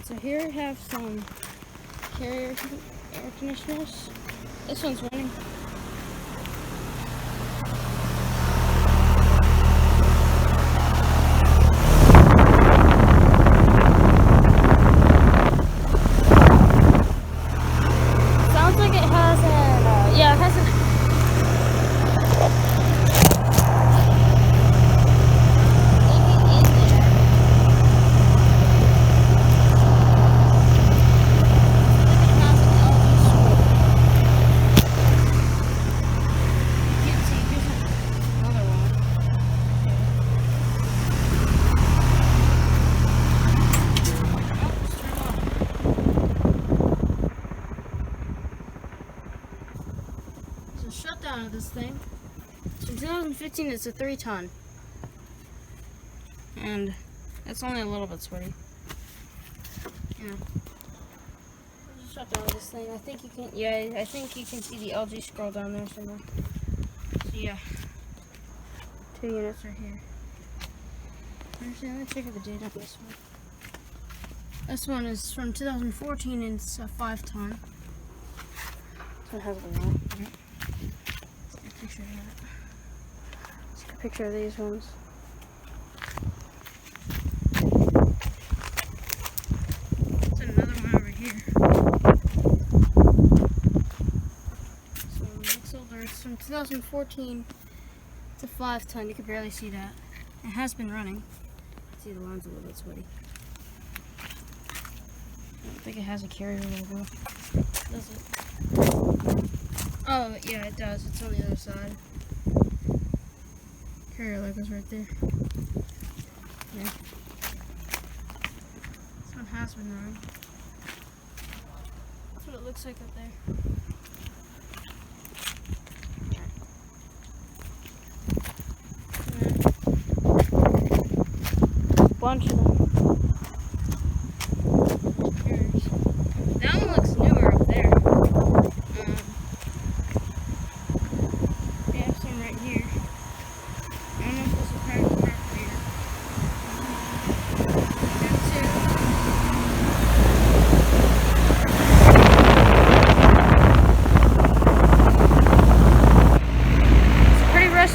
So here I have some carrier air conditioners. This one's running. Sounds like it has an, yeah, it has an Shutdown of this thing. So in 2015, it's a 3-ton, and it's only a little bit sweaty. Yeah. There's a shutdown of this thing. I think you can. Yeah, I think you can see the LG scroll down there somewhere. So yeah, 2 units are here. Actually, let me check out the date on this one. This one is from 2014, and it's a 5-ton. This one has a lot. Picture of that. Let's get a picture of these ones. There's another one over here. So it's older. It's from 2014. It's a 5-ton. You can barely see that. It has been running. See, the line's a little bit sweaty. I don't think it has a carrier logo. Does it? Oh, yeah, it does. It's on the other side. Carrier logo's right there. Yeah. This one has been running. That's what it looks like up there. Yeah. Bunch of them. That one looks newer up there.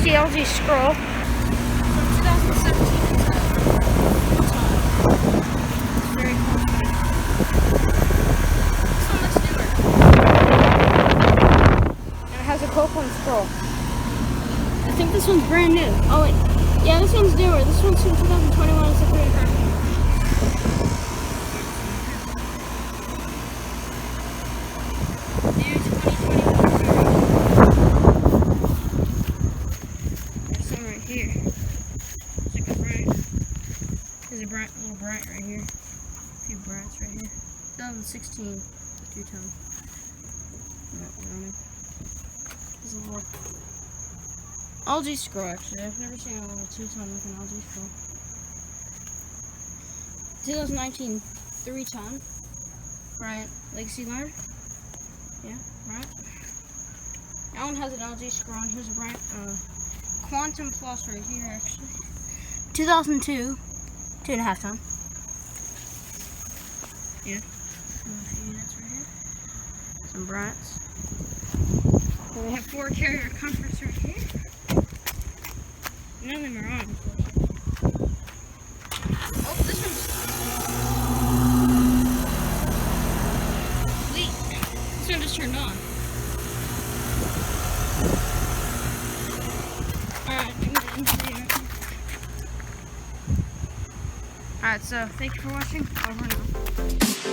The LG scroll from 2017. It's very comfortable. This one looks newer. And it has a Copeland scroll. I think this one's brand new. Oh wait, yeah, this one's newer. This one's from 2021. It's a 3.5. There's a little Bryant right here. A few Bryants right here. 2016, 2-ton. There's a little LG scroll actually. I've never seen a little 2-ton with an LG scroll. 2019, 3-ton. Bryant Legacy line. Yeah, Bryant. That one has an LG scroll, and here's a Bryant Quantum Plus right here actually. 2002. 2.5-ton. Yeah. A few units right here. Some Bryants. And we have 4 carrier comforts right here. None of them are on. Oh, this one's sweet. This one just turned on. Alright, I'm gonna see. Alright, so thank you for watching. Over and out.